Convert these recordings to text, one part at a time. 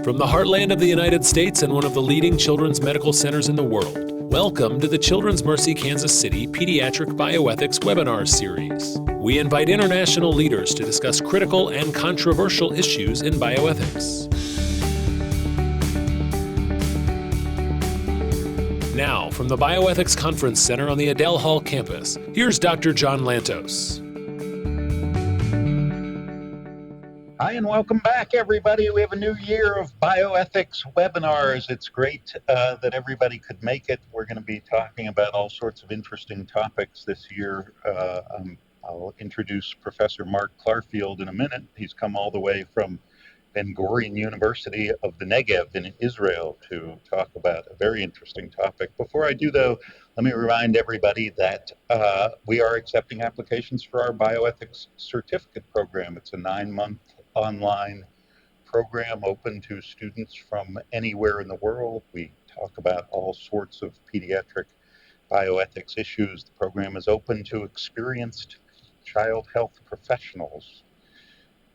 From the heartland of the United States and one of the leading children's medical centers in the world, welcome to the Children's Mercy Kansas City Pediatric Bioethics webinar series. We invite international leaders to discuss critical and controversial issues in bioethics. Now, from the Bioethics Conference Center on the Adele Hall campus, here's Dr. John Lantos. Hi, and welcome back, everybody. We have a new year of bioethics webinars. It's great that everybody could make it. We're going to be talking about all sorts of interesting topics this year. I'll introduce Professor Mark Clarfield in a minute. He's come all the way from Ben Gurion University of the Negev in Israel to talk about a very interesting topic. Before I do, though, let me remind everybody that we are accepting applications for our bioethics certificate program. It's a 9-month online program open to students from anywhere in the world. We talk about all sorts of pediatric bioethics issues. The program is open to experienced child health professionals.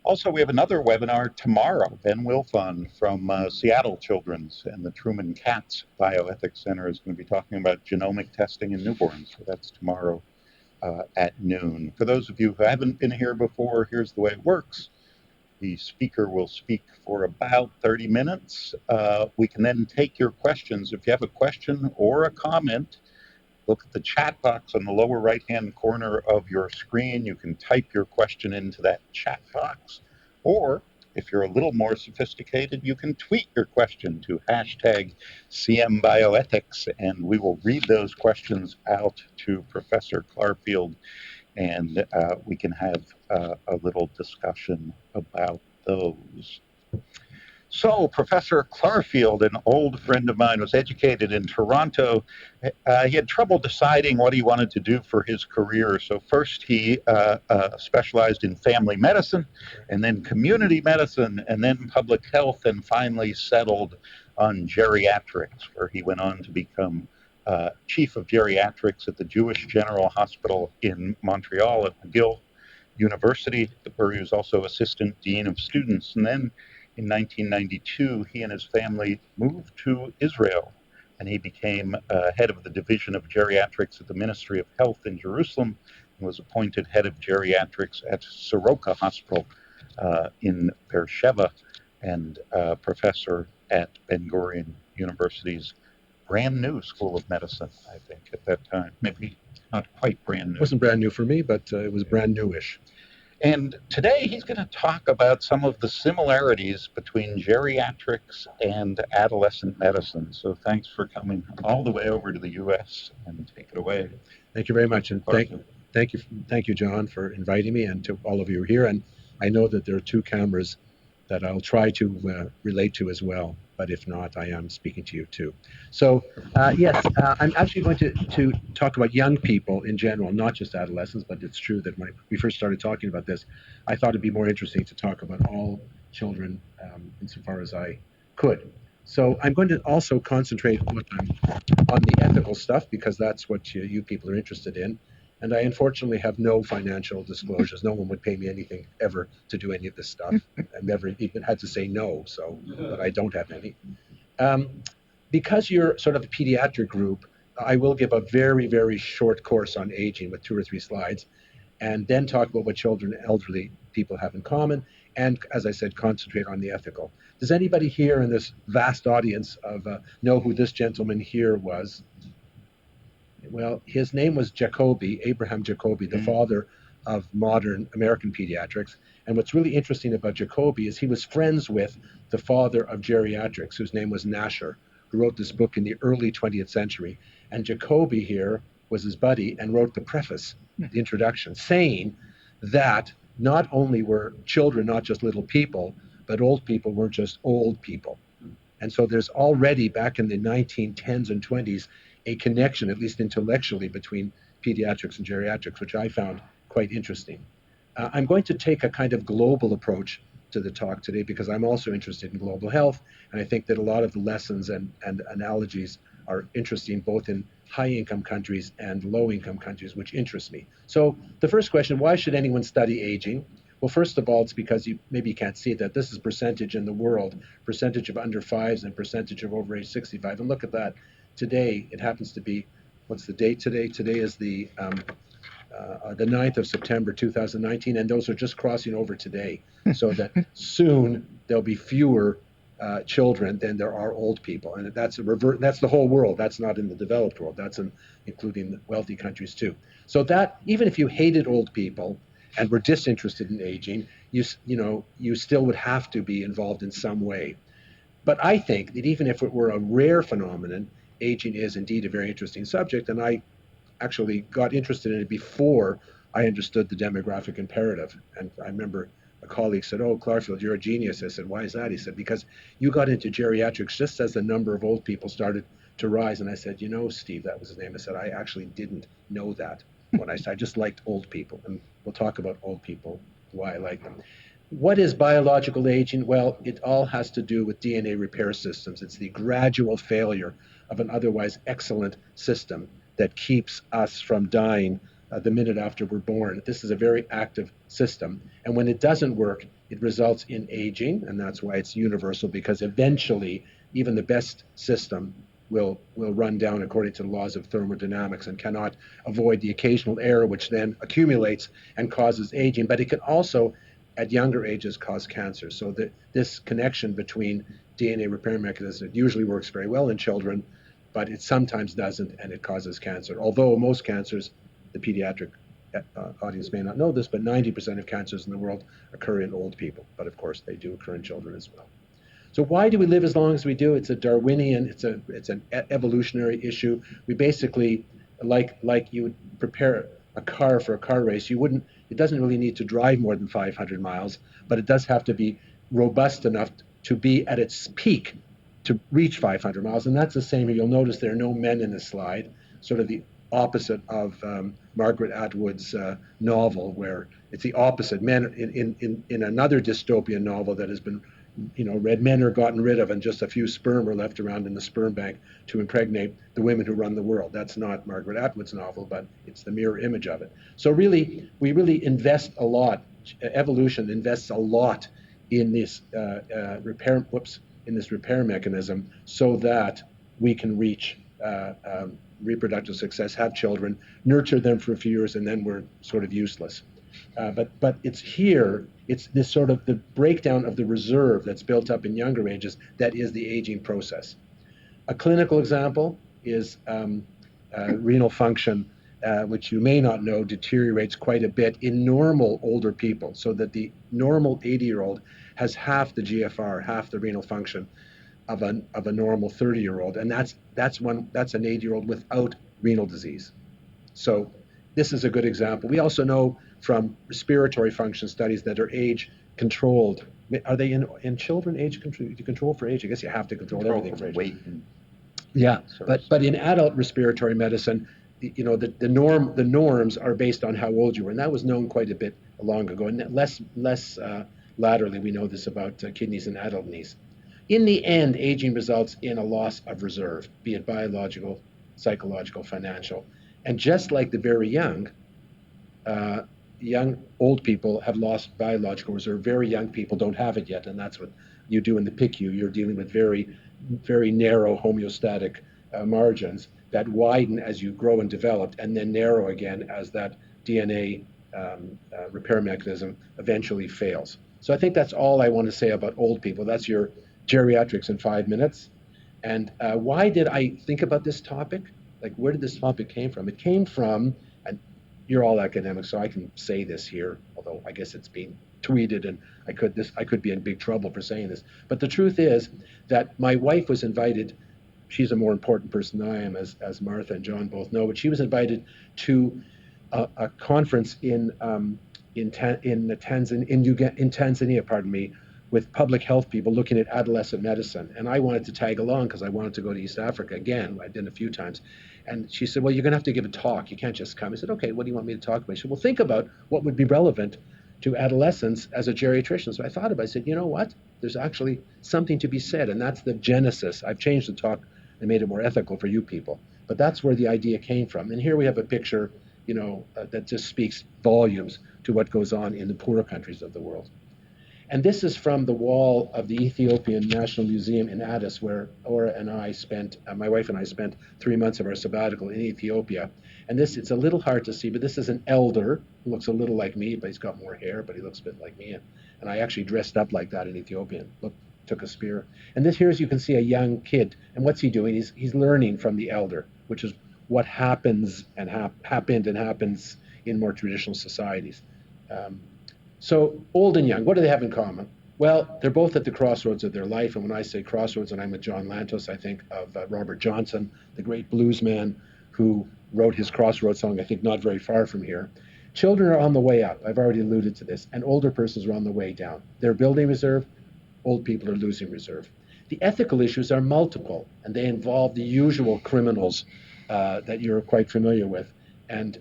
Also, we have another webinar tomorrow. Ben Wilfon from Seattle Children's and the Truman Katz Bioethics Center is going to be talking about genomic testing in newborns. So that's tomorrow at noon. For those of you who haven't been here before, here's the way it works. The speaker will speak for about 30 minutes. We can then take your questions. If you have a question or a comment, look at the chat box on the lower right-hand corner of your screen. You can type your question into that chat box. Or, if you're a little more sophisticated, you can tweet your question to hashtag CMBioethics, and we will read those questions out to Professor Clarfield, and we can have a little discussion about those. So, Professor Clarfield, an old friend of mine, was educated in Toronto. He had trouble deciding what he wanted to do for his career. So first he specialized in family medicine, and then community medicine, and then public health, and finally settled on geriatrics, where he went on to become chief of geriatrics at the Jewish General Hospital in Montreal at McGill University, where he was also assistant dean of students. And then in 1992, he and his family moved to Israel, and he became head of the Division of Geriatrics at the Ministry of Health in Jerusalem, and was appointed head of geriatrics at Soroka Hospital in Beersheba, and professor at Ben Gurion University's brand new School of Medicine, I think, at that time. Maybe not quite brand new. It wasn't brand new for me, but it was brand newish. And today he's going to talk about some of the similarities between geriatrics and adolescent medicine. So thanks for coming all the way over to the U.S. and take it away. Thank you very much, and thank you, John, for inviting me, and to all of you here. And I know that there are two cameras that I'll try to relate to as well, but if not, I am speaking to you too. So yes, I'm actually going to talk about young people in general, not just adolescents, but it's true that when we first started talking about this, I thought it'd be more interesting to talk about all children insofar as I could. So I'm going to also concentrate on the ethical stuff, because that's what you people are interested in. And I unfortunately have no financial disclosures. No one would pay me anything ever to do any of this stuff. I've never even had to say no, so but I don't have any. Because you're sort of a pediatric group, I will give a very, very short course on aging with 2 or 3 slides, and then talk about what children and elderly people have in common, and, as I said, concentrate on the ethical. Does anybody here in this vast audience know who this gentleman here was? Well, his name was Jacobi, Abraham Jacobi, the father of modern American pediatrics. And what's really interesting about Jacobi is he was friends with the father of geriatrics, whose name was Nasher, who wrote this book in the early 20th century. And Jacobi here was his buddy and wrote the preface, the introduction, saying that not only were children not just little people, but old people weren't just old people. And so there's already, back in the 1910s and 20s, a connection, at least intellectually, between pediatrics and geriatrics, which I found quite interesting. I'm going to take a kind of global approach to the talk today, because I'm also interested in global health, and I think that a lot of the lessons and analogies are interesting both in high-income countries and low-income countries, which interests me. So the first question, why should anyone study aging? Well, first of all, it's because you can't see that this is percentage in the world, percentage of under fives and percentage of over age 65. And look at that. Today, it happens to be, what's the date today? Today is the 9th of September 2019, and those are just crossing over today. So that soon there'll be fewer children than there are old people, and that's that's the whole world. That's not in the developed world. That's including the wealthy countries too. So that even if you hated old people and were disinterested in aging, you still would have to be involved in some way. But I think that even if it were a rare phenomenon, aging is indeed a very interesting subject, and I actually got interested in it before I understood the demographic imperative. And I remember a colleague said, "Oh, Clarfield, you're a genius." I said, "Why is that?" He said, "Because you got into geriatrics just as the number of old people started to rise." And I said, "Steve, that was his name." I said, "I actually didn't know that when I just liked old people." And we'll talk about old people, why I like them. What is biological aging? Well, it all has to do with DNA repair systems. It's the gradual failure of an otherwise excellent system that keeps us from dying the minute after we're born. This is a very active system. And when it doesn't work, it results in aging. And that's why it's universal, because eventually even the best system will run down according to the laws of thermodynamics and cannot avoid the occasional error, which then accumulates and causes aging. But it can also, at younger ages, cause cancer. So this connection between DNA repair mechanisms, it usually works very well in children, but it sometimes doesn't, and it causes cancer. Although most cancers, the pediatric audience may not know this, but 90% of cancers in the world occur in old people. But of course, they do occur in children as well. So why do we live as long as we do? It's a Darwinian, it's an evolutionary issue. We basically, like you would prepare a car for a car race, it doesn't really need to drive more than 500 miles, but it does have to be robust enough to be at its peak to reach 500 miles. And that's the same here. You'll notice there are no men in this slide, sort of the opposite of Margaret Atwood's novel, where it's the opposite. Men in another dystopian novel that has been read, men are gotten rid of and just a few sperm are left around in the sperm bank to impregnate the women who run the world. That's not Margaret Atwood's novel, but it's the mirror image of it. So really, we really invest a lot. Evolution invests a lot in this repair mechanism so that we can reach reproductive success, have children, nurture them for a few years, and then we're sort of useless. But it's this sort of the breakdown of the reserve that's built up in younger ages that is the aging process. A clinical example is renal function, which you may not know deteriorates quite a bit in normal older people, so that the normal 80-year-old has half the GFR, half the renal function of a normal 30-year-old, and that's an 80-year-old without renal disease. So this is a good example. We also know from respiratory function studies that are age controlled. Are they in children age control for age? I guess you have to control everything for age. Weight. Yeah, but in adult respiratory medicine, the norms are based on how old you were, and that was known quite a bit long ago. And less laterally, we know this about kidneys and adult knees. In the end, aging results in a loss of reserve, be it biological, psychological, financial. And just like the very young old people have lost biological reserve. Very young people don't have it yet, and that's what you do in the PICU. You're dealing with very, very narrow homeostatic margins that widen as you grow and develop, and then narrow again as that DNA repair mechanism eventually fails. So I think that's all I want to say about old people. That's your geriatrics in 5 minutes. And why did I think about this topic? Like, where did this topic came from? It came from, and you're all academics, so I can say this here, although I guess it's being tweeted, and I could be in big trouble for saying this. But the truth is that my wife was invited. She's a more important person than I am, as Martha and John both know. But she was invited to a conference in Tanzania, pardon me, with public health people looking at adolescent medicine. And I wanted to tag along because I wanted to go to East Africa again. I've been a few times. And she said, well, you're going to have to give a talk. You can't just come. I said, okay, what do you want me to talk about? She said, well, think about what would be relevant to adolescents as a geriatrician. So I thought about it. I said, you know what? There's actually something to be said. And that's the genesis. I've changed the talk and made it more ethical for you people. But that's where the idea came from. And here we have a picture that just speaks volumes to what goes on in the poorer countries of the world. And this is from the wall of the Ethiopian National Museum in Addis, where my wife and I spent 3 months of our sabbatical in Ethiopia. And it's a little hard to see, but this is an elder who looks a little like me, but he's got more hair, but he looks a bit like me. And I actually dressed up like that in Ethiopia. Took a spear. And here, as you can see, a young kid. And what's he doing? He's learning from the elder, which is what happens and happened and happens in more traditional societies. So old and young, what do they have in common? Well, they're both at the crossroads of their life. And when I say crossroads, and I'm with John Lantos, I think of Robert Johnson, the great bluesman who wrote his Crossroads song, I think not very far from here. Children are on the way up. I've already alluded to this. And older persons are on the way down. They're building reserve. Old people are losing reserve. The ethical issues are multiple, and they involve the usual criminals that you're quite familiar with. And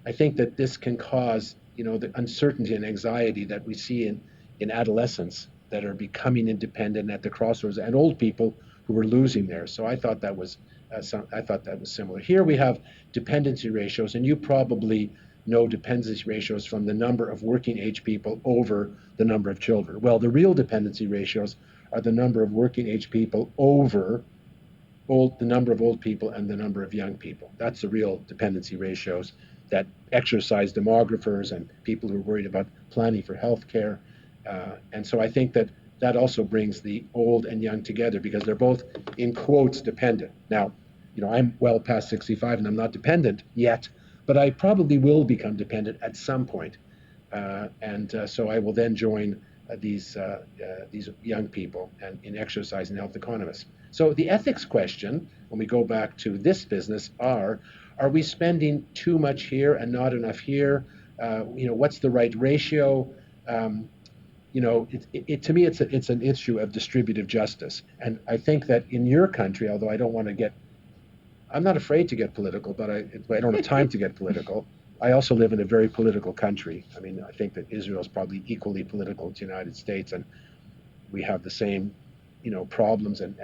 I think that this can cause, the uncertainty and anxiety that we see in adolescents that are becoming independent at the crossroads, and old people who are losing theirs. So I thought that was similar. Here we have dependency ratios, and you probably know dependency ratios from the number of working age people over the number of children. Well, the real dependency ratios are the number of working age people over the number of old people and the number of young people. That's the real dependency ratios that exercise demographers and people who are worried about planning for health care. And so I think that also brings the old and young together, because they're both, in quotes, dependent. Now, I'm well past 65 and I'm not dependent yet, but I probably will become dependent at some point. So I will then join these young people and in exercise and health economists. So the ethics question, when we go back to this business, are we spending too much here and not enough here? What's the right ratio? To me, it's an issue of distributive justice. And I think that in your country, although I don't want to I'm not afraid to get political, but I don't have time to get political. I also live in a very political country. I mean, I think that Israel is probably equally political to the United States, and we have the same, problems and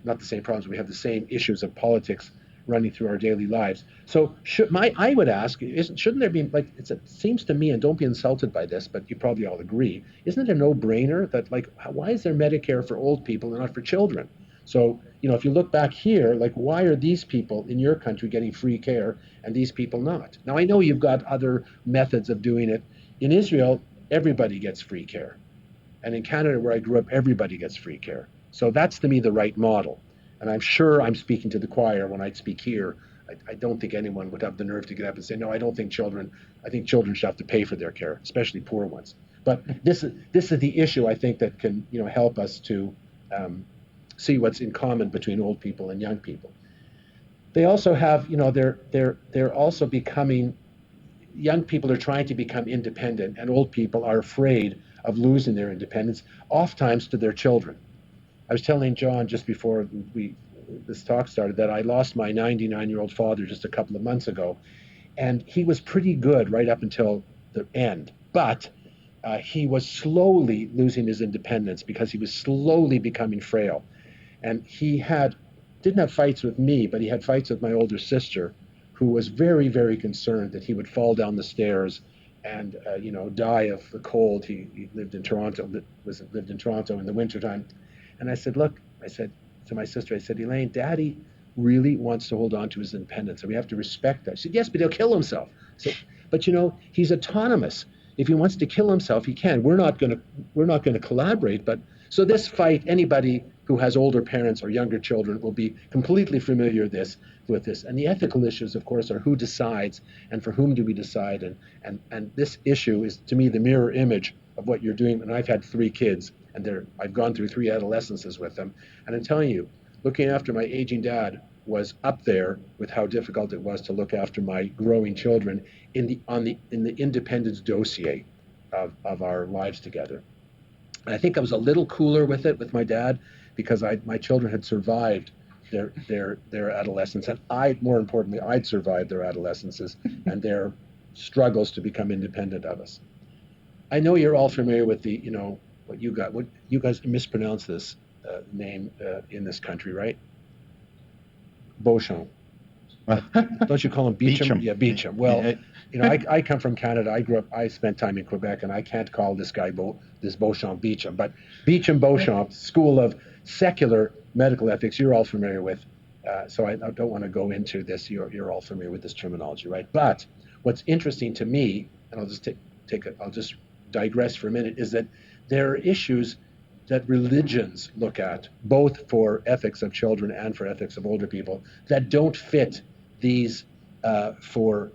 not the same problems. We have the same issues of politics running through our daily lives. So I would ask, shouldn't there be, it seems to me, and don't be insulted by this, but you probably all agree, isn't it a no-brainer that, why is there Medicare for old people and not for children? So, if you look back here, why are these people in your country getting free care and these people not? Now, I know you've got other methods of doing it. In Israel, everybody gets free care. And in Canada, where I grew up, everybody gets free care. So that's, to me, the right model. And I'm sure I'm speaking to the choir when I speak here. I don't think anyone would have the nerve to get up and say, no, I think children should have to pay for their care, especially poor ones. But this is the issue, I think, that can, help us to see what's in common between old people and young people. They also have, they're also becoming, young people are trying to become independent, and old people are afraid of losing their independence, oftentimes to their children. I was telling John just before this talk started that I lost my 99-year-old father just a couple of months ago, and he was pretty good right up until the end, but he was slowly losing his independence because he was slowly becoming frail. And he didn't have fights with me, but he had fights with my older sister, who was very, very concerned that he would fall down the stairs and die of the cold. He lived in Toronto in the wintertime. And I said, look, I said to my sister, I said, Elaine, Daddy really wants to hold on to his independence, and we have to respect that. She said, yes, but he'll kill himself. I said, but he's autonomous. If he wants to kill himself, he can. We're not going to collaborate. But so this fight, anybody who has older parents or younger children will be completely familiar with this. And the ethical issues, of course, are who decides and for whom do we decide. And this issue is, to me, the mirror image of what you're doing. And I've had 3 kids, and I've gone through 3 adolescences with them. And I'm telling you, looking after my aging dad was up there with how difficult it was to look after my growing children in the independence dossier of our lives together. And I think I was a little cooler with it with my dad, because my children had survived their adolescence, and more importantly, I'd survived their adolescences and their struggles to become independent of us. I know you're all familiar with what you guys mispronounce this name in this country, right? Beauchamp. Don't you call them Beecham? Beecham. Yeah, Beecham. Well, I come from Canada. I spent time in Quebec, and I can't call this guy this Beauchamp Beecham, but Beecham Beauchamp School of Secular Medical Ethics. You're all familiar with, so I don't want to go into this. You're all familiar with this terminology, right? But what's interesting to me, and I'll just digress for a minute, is that there are issues that religions look at, both for ethics of children and for ethics of older people, that don't fit these four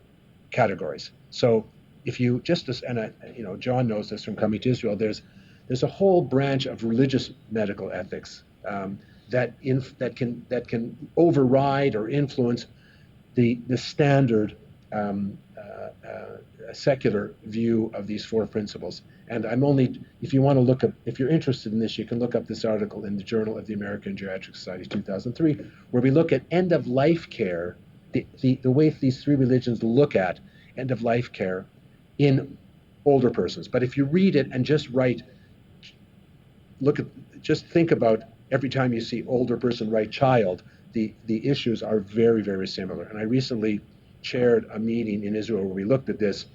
categories. So if you John knows this from coming to Israel, there's a whole branch of religious medical ethics that can override or influence the standard secular view of these four principles. And if you're interested in this, you can look up this article in the Journal of the American Geriatric Society, 2003, where we look at end-of-life care, the way these three religions look at end-of-life care in older persons. But if you read it and just think about every time you see older person write child, the issues are very, very similar. And I recently chaired a meeting in Israel where we looked at this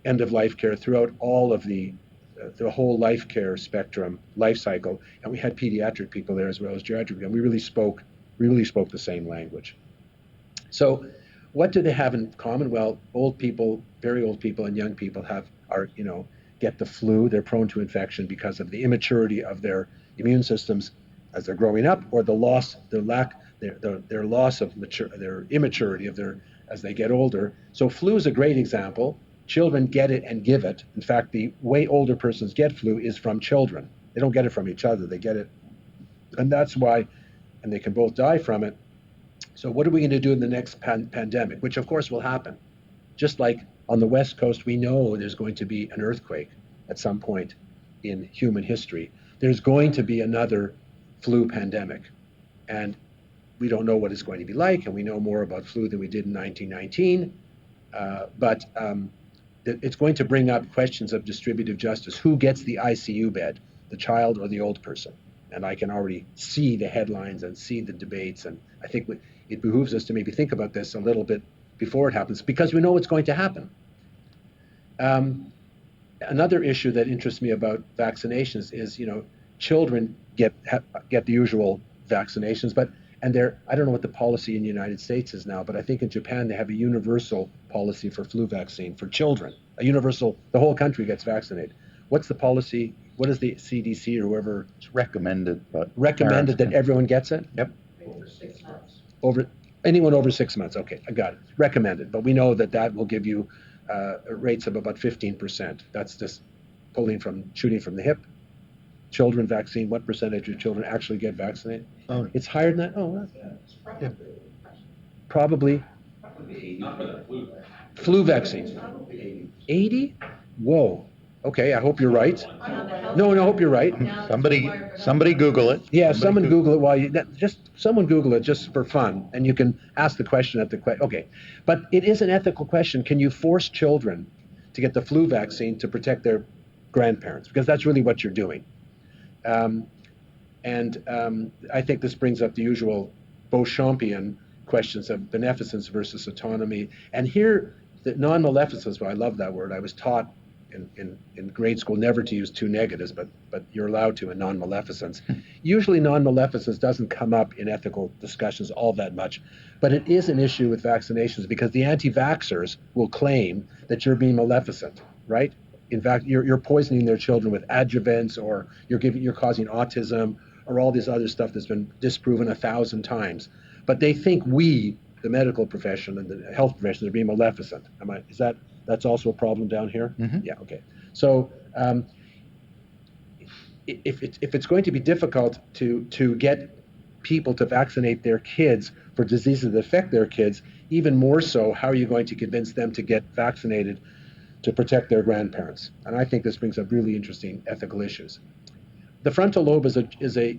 end-of-life care throughout all of the whole life care spectrum, life cycle, and we had pediatric people there as well as geriatric, and we really spoke the same language. So what do they have in common? Well, old people, very old people and young people get the flu. They're prone to infection because of the immaturity of their immune systems as they're growing up, or their immaturity as they get older. So flu is a great example. Children get it and give it. In fact, the way older persons get flu is from children. They don't get it from each other. They get it, and that's why, and they can both die from it. So what are we going to do in the next pandemic, which of course will happen? Just like on the West Coast, we know there's going to be an earthquake at some point in human history. There's going to be another flu pandemic, and we don't know what it's going to be like, and we know more about flu than we did in 1919, but it's going to bring up questions of distributive justice. Who gets the ICU bed, the child or the old person? And I can already see the headlines and see the debates, and I think it behooves us to maybe think about this a little bit before it happens, because we know it's going to happen. Another issue that interests me about vaccinations is, children get the usual vaccinations, I don't know what the policy in the United States is now, but I think in Japan they have a universal policy for flu vaccine for children. The whole country gets vaccinated. What's the policy? What is the CDC or whoever? It's recommended, but recommended that everyone gets it? Yep. Over 6 months. Anyone over 6 months. Okay, I got it. Recommended, but we know that will give you rates of about 15%. That's just shooting from the hip. Children vaccine, what percentage of children actually get vaccinated? Oh. It's higher than that? Oh, Yeah, probably. Flu vaccines. 80? Whoa. Okay, I hope you're right. No, I hope you're right. Somebody Google it. Yeah, someone Google it someone Google it just for fun, and you can ask the question okay. But it is an ethical question. Can you force children to get the flu vaccine to protect their grandparents? Because that's really what you're doing. I think this brings up the usual Beauchampian questions of beneficence versus autonomy. And here, the non-maleficence, well, I love that word. I was taught in grade school never to use two negatives, but you're allowed to in non-maleficence. Usually non-maleficence doesn't come up in ethical discussions all that much, but it is an issue with vaccinations because the anti-vaxxers will claim that you're being maleficent, right? In fact, you're poisoning their children with adjuvants, or you're causing autism, or all this other stuff that's been disproven 1,000 times. But they think we, the medical profession and the health profession, are being maleficent. That's also a problem down here? Mm-hmm. Yeah, okay. So if it's going to be difficult to get people to vaccinate their kids for diseases that affect their kids, even more so, how are you going to convince them to get vaccinated to protect their grandparents? And I think this brings up really interesting ethical issues. The frontal lobe is a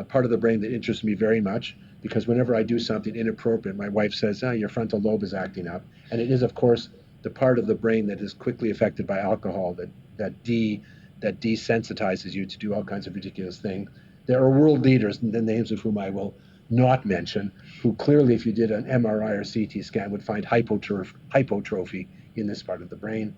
part of the brain that interests me very much, because whenever I do something inappropriate, my wife says, your frontal lobe is acting up. And it is, of course, the part of the brain that is quickly affected by alcohol, that desensitizes you to do all kinds of ridiculous things. There are world leaders, the names of whom I will not mention, who clearly, if you did an MRI or CT scan, would find hypotrophy in this part of the brain.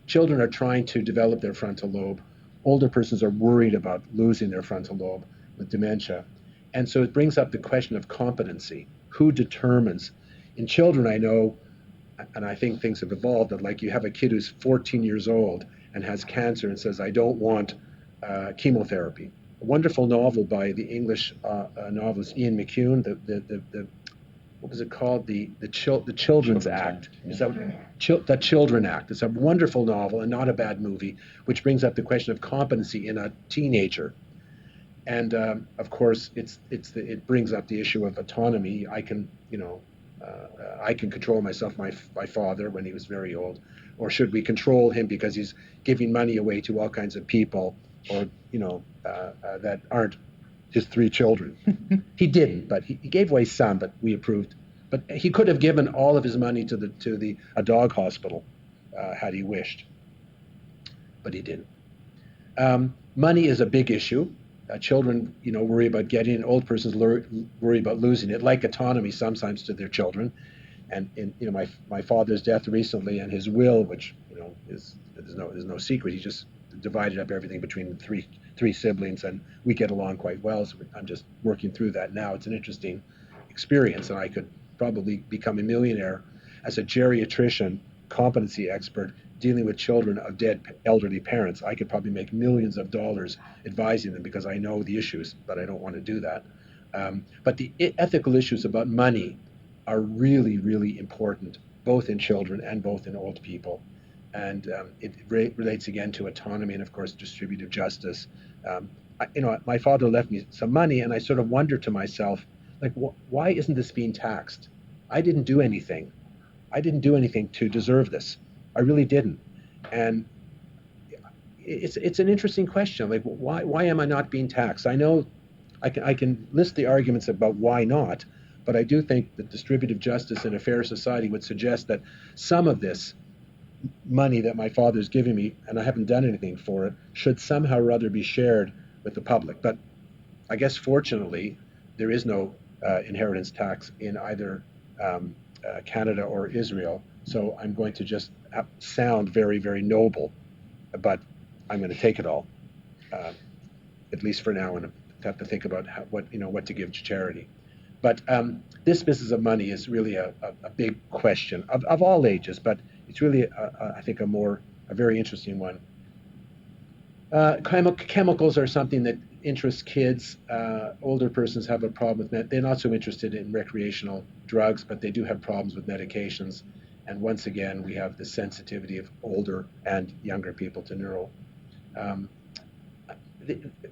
Children are trying to develop their frontal lobe. Older persons are worried about losing their frontal lobe with dementia. And so it brings up the question of competency. Who determines? In children, I know, and I think things have evolved, that like you have a kid who's 14 years old and has cancer and says, I don't want chemotherapy. A wonderful novel by the English novelist Ian McEwan, what was it called? The Children's Act. Is that the Children Act? It's a wonderful novel and not a bad movie, which brings up the question of competency in a teenager. And of course, it brings up the issue of autonomy. I can control myself. My father, when he was very old, or should we control him because he's giving money away to all kinds of people, or that aren't his 3 children? He didn't, but he gave away some, but we approved. But he could have given all of his money to a dog hospital had he wished, but he didn't. Money is a big issue. Children, worry about getting it. Old persons worry about losing it, like autonomy sometimes to their children. And my father's death recently, and his will, which there's no secret. He just divided up everything between the three siblings, and we get along quite well. So I'm just working through that now. It's an interesting experience, and I could probably become a millionaire as a geriatrician, competency expert, dealing with children of dead elderly parents. I could probably make millions of dollars advising them because I know the issues, but I don't want to do that. But the ethical issues about money are really, really important, both in children and both in old people. And it relates again to autonomy and, of course, distributive justice. My father left me some money, and I sort of wonder to myself, like, why isn't this being taxed? I didn't do anything. I didn't do anything to deserve this. I really didn't. And it's an interesting question. Like, why am I not being taxed? I know I can list the arguments about why not, but I do think that distributive justice in a fair society would suggest that some of this money that my father's giving me, and I haven't done anything for it, should somehow or other be shared with the public. But I guess fortunately, there is no inheritance tax in either Canada or Israel. So I'm going to just sound very, very noble, but I'm going to take it all, at least for now, and have to think about what to give to charity. But this business of money is really a big question of all ages, but it's really, I think, a very interesting one. Chemicals are something that interests kids. Older persons have a problem with that. They're not so interested in recreational drugs, but they do have problems with medications. And once again, we have the sensitivity of older and younger people to neural.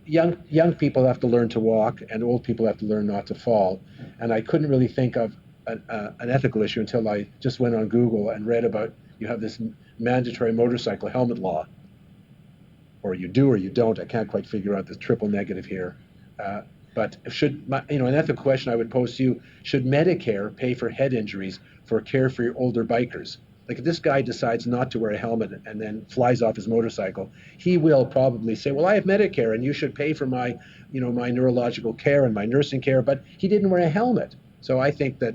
Young people have to learn to walk, and old people have to learn not to fall. And I couldn't really think of an ethical issue until I just went on Google and read about, you have this mandatory motorcycle helmet law, or you do or you don't. I can't quite figure out the triple negative here. But an ethical question I would pose to you: should Medicare pay for head injuries for carefree older bikers? Like, if this guy decides not to wear a helmet and then flies off his motorcycle, he will probably say, well, I have Medicare and you should pay for my neurological care and my nursing care, but he didn't wear a helmet. So I think that,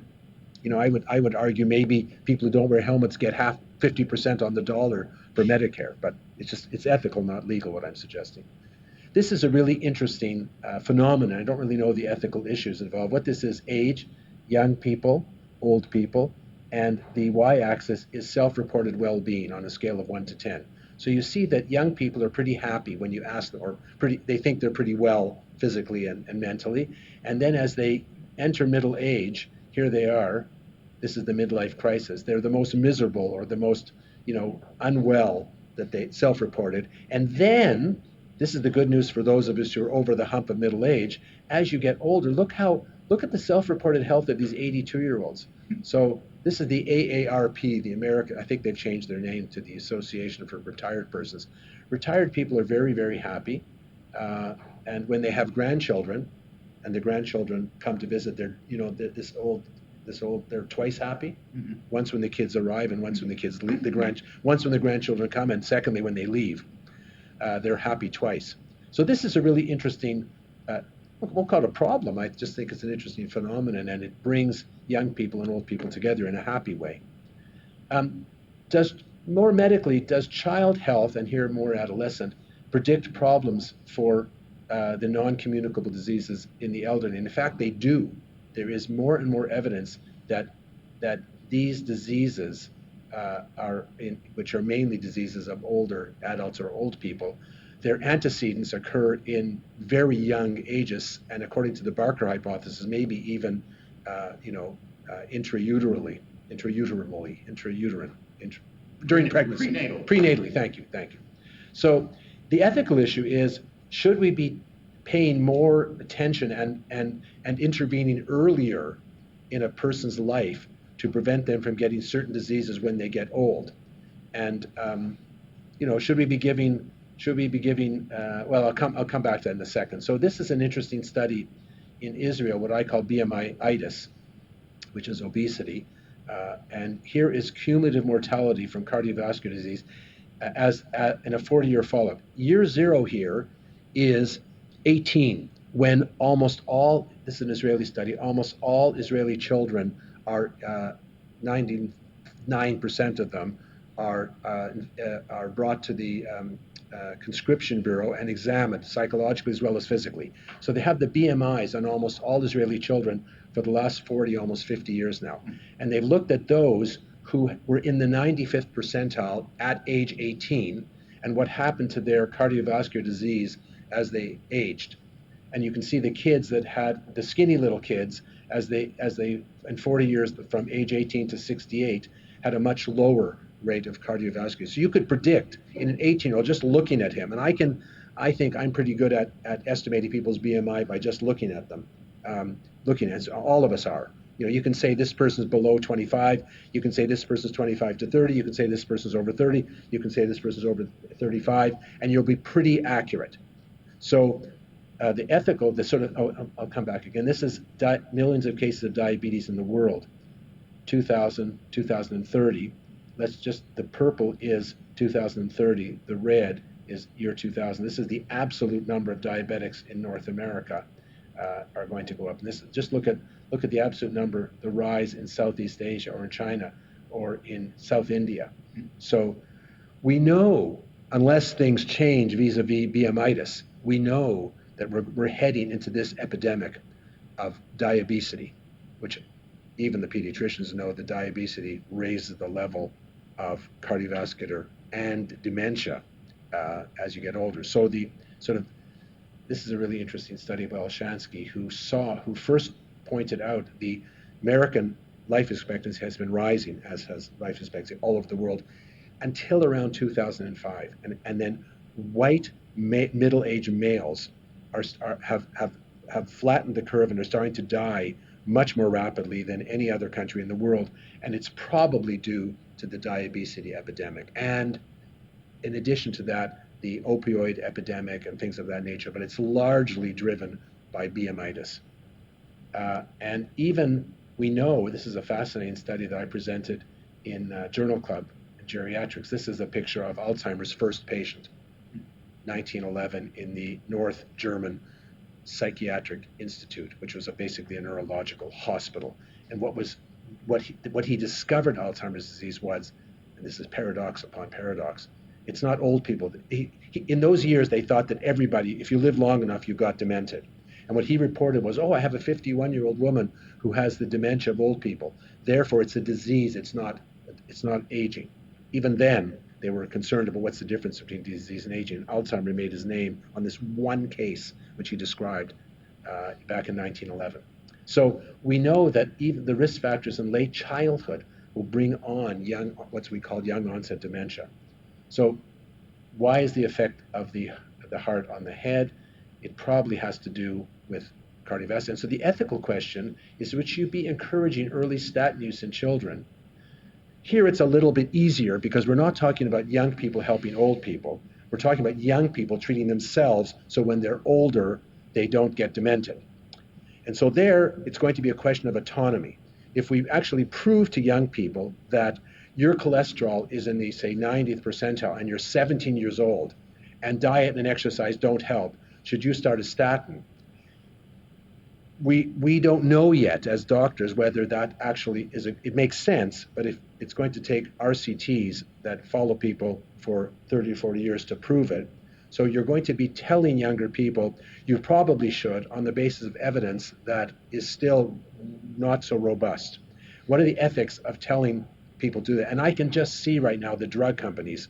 I would argue maybe people who don't wear helmets get 50% on the dollar for Medicare, but it's ethical, not legal, what I'm suggesting. This is a really interesting phenomenon. I don't really know the ethical issues involved. What this is: age, young people, old people, and the y-axis is self-reported well-being on a scale of 1 to 10. So you see that young people are pretty happy when you ask them, or they think they're pretty well physically and mentally. And then as they enter middle age, here they are. This is the midlife crisis. They're the most miserable, or the most, unwell, that they self-reported. And then, this is the good news for those of us who are over the hump of middle age. As you get older, look at the self-reported health of these 82-year-olds. So this is the AARP, the American, I think they've changed their name to the Association for Retired Persons. Retired people are very, very happy. And when they have grandchildren, and the grandchildren come to visit, they're, they're twice happy. Mm-hmm. Once when the kids arrive, and once when the kids leave. Once when the grandchildren come, and secondly when they leave. They're happy twice. So this is a really interesting won't call it a problem. I just think it's an interesting phenomenon, and it brings young people and old people together in a happy way. More medically, does child health, and here more adolescent, predict problems for the non-communicable diseases in the elderly? And in fact, they do. There is more and more evidence that these diseases which are mainly diseases of older adults or old people, their antecedents occur in very young ages, and according to the Barker hypothesis, maybe even intrauterine, during pregnancy. Prenatally, thank you. So the ethical issue is, should we be paying more attention and intervening earlier in a person's life to prevent them from getting certain diseases when they get old? And should we be giving? Well, I'll come back to that in a second. So this is an interesting study in Israel, what I call BMI-itis, which is obesity. And here is cumulative mortality from cardiovascular disease in a 40-year follow-up. Year zero here is 18, when almost all, this is an Israeli study, almost all Israeli children are, 99% of them are brought to the conscription bureau and examined psychologically as well as physically. So they have the BMIs on almost all Israeli children for the last 40, almost 50 years now. And they've looked at those who were in the 95th percentile at age 18 and what happened to their cardiovascular disease as they aged. And you can see the kids that had, the skinny little kids, as they in 40 years from age 18 to 68, had a much lower rate of cardiovascular. So you could predict in an 18-year-old just looking at him, and I think I'm pretty good at estimating people's BMI by just looking at them. All of us are. You can say this person's below 25, you can say this person's 25 to 30, you can say this person's over 30, you can say this person's over 35, and you'll be pretty accurate. So the ethical, I'll come back again. This is millions of cases of diabetes in the world, 2000, 2030. The purple is 2030, the red is year 2000. This is the absolute number of diabetics in North America are going to go up. And this, just look at the absolute number, the rise in Southeast Asia or in China or in South India. So we know, unless things change vis-a-vis BMItis, we know that we're heading into this epidemic of diabetes, which even the pediatricians know that diabetes raises the level of cardiovascular and dementia as you get older. So this is a really interesting study by Olshansky, who first pointed out the American life expectancy has been rising, as has life expectancy all over the world, until around 2005, and then white middle-aged males have flattened the curve and are starting to die much more rapidly than any other country in the world, and it's probably due to the diabetes epidemic. And in addition to that, the opioid epidemic and things of that nature, but it's largely driven by BMItis. And even we know, this is a fascinating study that I presented in Journal Club in Geriatrics. This is a picture of Alzheimer's first patient, 1911, in the North German Psychiatric Institute, which was basically a neurological hospital. And what he discovered Alzheimer's disease was, and this is paradox upon paradox, it's not old people. In those years, they thought that everybody, if you live long enough, you got demented. And what he reported was, I have a 51-year-old woman who has the dementia of old people. Therefore, it's a disease. It's not aging. Even then, they were concerned about what's the difference between disease and aging. Alzheimer made his name on this one case, which he described back in 1911. So we know that even the risk factors in late childhood will bring on what we call young onset dementia. So why is the effect of the heart on the head? It probably has to do with cardiovascular. And so the ethical question is, would you be encouraging early statin use in children? Here it's a little bit easier because we're not talking about young people helping old people. We're talking about young people treating themselves so when they're older, they don't get demented. And so there, it's going to be a question of autonomy. If we actually prove to young people that your cholesterol is in the, say, 90th percentile and you're 17 years old and diet and exercise don't help, should you start a statin? we don't know yet as doctors whether that actually it makes sense, but if it's going to take RCTs that follow people for 30 or 40 years to prove it. So you're going to be telling younger people, you probably should, on the basis of evidence that is still not so robust. What are the ethics of telling people to do that? And I can just see right now the drug companies,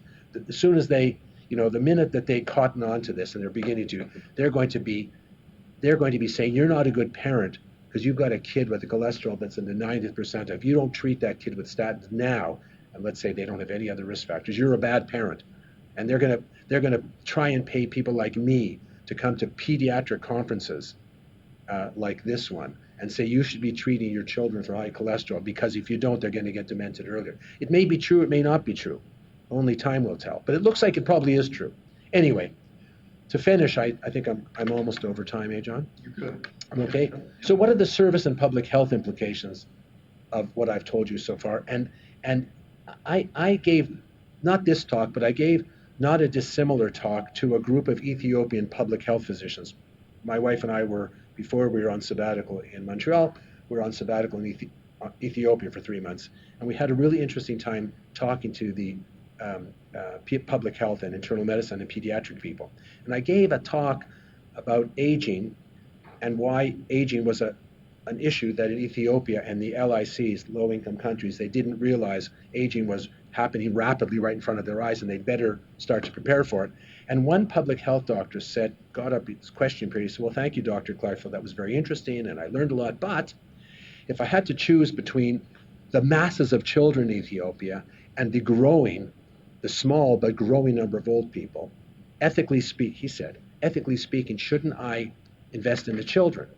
as soon as they, the minute that they cotton on to this and they're beginning to, they're going to be saying, you're not a good parent because you've got a kid with a cholesterol that's in the 90th percentile. If you don't treat that kid with statins now, and let's say they don't have any other risk factors, you're a bad parent. And they're gonna try and pay people like me to come to pediatric conferences like this one and say you should be treating your children for high cholesterol because if you don't, they're going to get demented earlier. It may be true, it may not be true. Only time will tell. But it looks like it probably is true. Anyway, to finish, I think I'm almost over time, John? You're good. I'm okay. So what are the service and public health implications of what I've told you so far? And I gave, not this talk, but I gave not a dissimilar talk to a group of Ethiopian public health physicians. My wife and I were, before we were on sabbatical in Montreal, we were on sabbatical in Ethiopia for 3 months. And we had a really interesting time talking to the public health and internal medicine and pediatric people. And I gave a talk about aging and why aging was an issue that in Ethiopia and the LICs, low-income countries, they didn't realize aging was happening rapidly right in front of their eyes and they'd better start to prepare for it. And one public health doctor got up his question period, he said, well, thank you, Dr. Clarfield, that was very interesting and I learned a lot, but if I had to choose between the masses of children in Ethiopia and the small but growing number of old people, ethically speaking, shouldn't I invest in the children?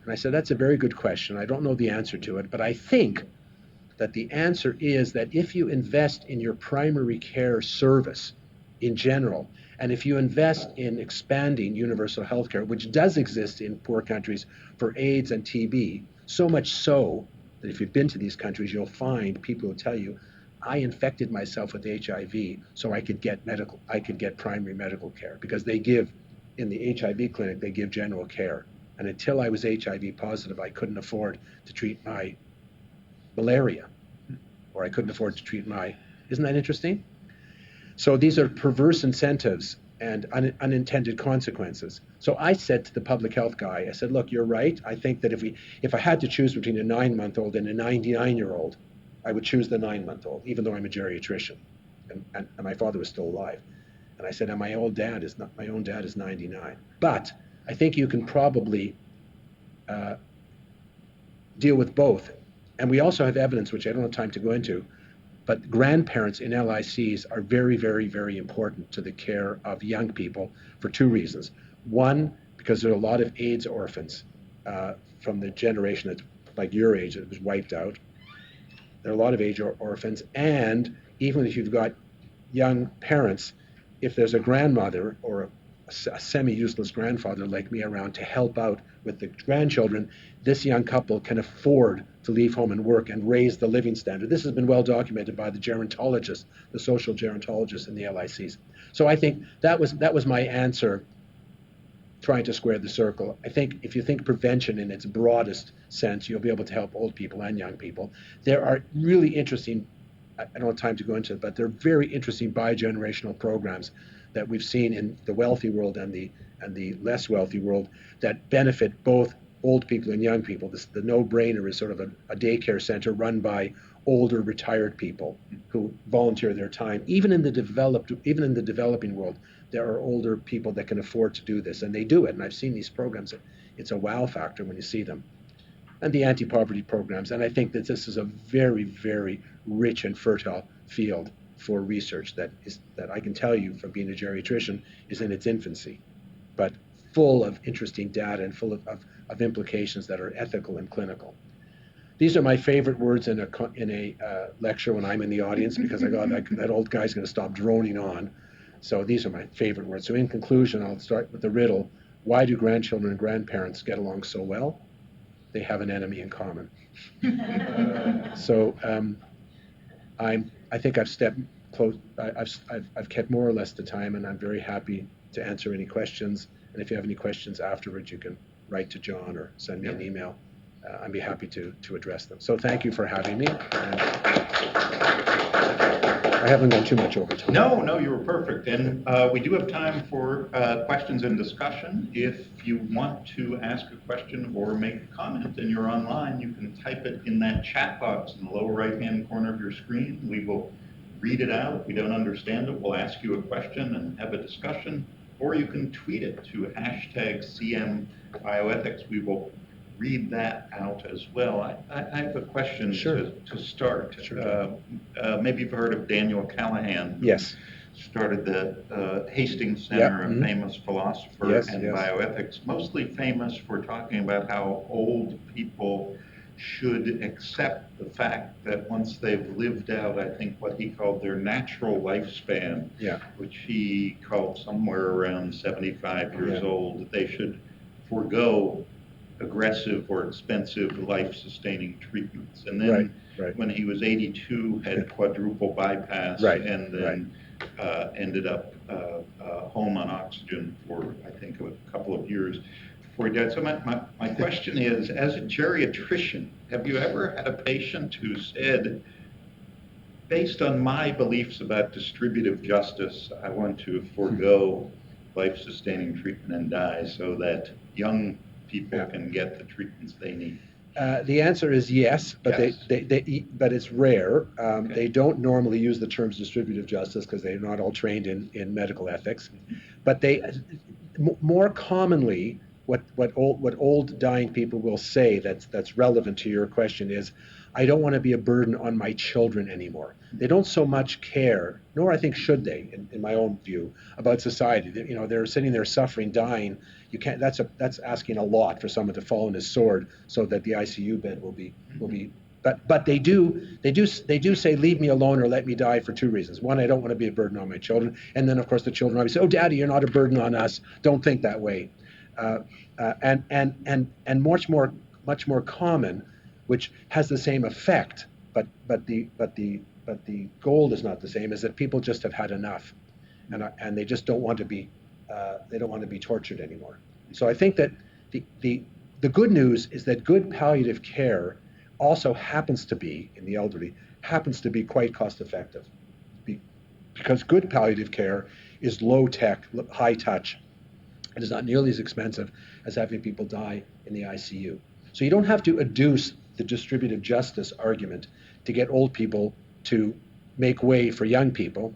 And I said, that's a very good question. I don't know the answer to it, but I think that the answer is that if you invest in your primary care service in general, and if you invest in expanding universal health care, which does exist in poor countries for AIDS and TB, so much so that if you've been to these countries, you'll find people who tell you, I infected myself with HIV so I could get primary medical care, because they give, in the HIV clinic, they give general care. And until I was HIV positive, I couldn't afford to treat my malaria, or I couldn't afford to treat isn't that interesting? So these are perverse incentives and unintended consequences. So I said to the public health guy, I said, look, you're right. I think that if I had to choose between a 9-month-old and a 99-year-old, I would choose the 9-month-old, even though I'm a geriatrician, and my father was still alive. And I said, and my own dad is 99. But I think you can probably deal with both. And we also have evidence, which I don't have time to go into, but grandparents in LICs are very, very, very important to the care of young people for 2 reasons. One, because there are a lot of AIDS orphans from the generation that's like your age that was wiped out. There are a lot of AIDS orphans, and even if you've got young parents, if there's a grandmother or a semi-useless grandfather like me around to help out with the grandchildren, this young couple can afford to leave home and work and raise the living standard. This has been well documented by the gerontologists, the social gerontologists in the LICs. So I think that was my answer, trying to square the circle. I think if you think prevention in its broadest sense, you'll be able to help old people and young people. There are really interesting, I don't have time to go into it, but there are very interesting bi-generational programs that we've seen in the wealthy world and the less wealthy world that benefit both old people and young people. The no-brainer is sort of a daycare center run by older retired people who volunteer their time. Even in the developing world, there are older people that can afford to do this, and they do it. And I've seen these programs. It's a wow factor when you see them. And the anti-poverty programs. And I think that this is a very, very rich and fertile field for research that I can tell you from being a geriatrician is in its infancy, but full of interesting data and full of implications that are ethical and clinical. These are my favorite words in a lecture when I'm in the audience, because I got that old guy's going to stop droning on. So these are my favorite words. So in conclusion, I'll start with the riddle. Why do grandchildren and grandparents get along so well? They have an enemy in common. So I think I've stepped close. I've kept more or less the time, and I'm very happy to answer any questions. And if you have any questions afterwards, you can write to John or send me an email, I'd be happy to address them. So thank you for having me. And I haven't gone too much over time. No, you were perfect. And we do have time for questions and discussion. If you want to ask a question or make a comment and you're online, you can type it in that chat box in the lower right-hand corner of your screen. We will read it out. If we don't understand it, we'll ask you a question and have a discussion. Or you can tweet it to #CMBioethics. We will read that out as well. I have a question Sure. to start. Sure. Maybe you've heard of Daniel Callahan. Yes. Started the Hastings Center, Yep. a famous philosopher and bioethics, mostly famous for talking about how old people should accept the fact that once they've lived out, I think what he called their natural lifespan, which he called somewhere around 75 years old, that they should forego aggressive or expensive life-sustaining treatments. And then when he was 82, had quadruple bypass and then ended up home on oxygen for, I think, a couple of years before he died. So my question is, as a geriatrician, have you ever had a patient who said, based on my beliefs about distributive justice, I want to forego life-sustaining treatment and die so that young people can get the treatments they need? The answer is yes, but but it's rare. They don't normally use the terms distributive justice because they're not all trained in medical ethics. But they more commonly, what old dying people will say that's relevant to your question is, I don't want to be a burden on my children anymore. They don't so much care, nor I think should they, in my own view, about society. They're sitting there suffering, dying. You can't. That's asking a lot for someone to fall on his sword so that the ICU bed will be. But they do say, leave me alone or let me die, for two reasons. One, I don't want to be a burden on my children, and then of course the children always say, oh, Daddy, you're not a burden on us. Don't think that way. And much more common, which has the same effect, but the goal is not the same, is that people just have had enough, and they just don't want to be tortured anymore. So I think that the good news is that good palliative care also happens to be, in the elderly, quite cost effective, because good palliative care is low tech, high touch. It is not nearly as expensive as having people die in the ICU. So you don't have to adduce the distributive justice argument to get old people to make way for young people.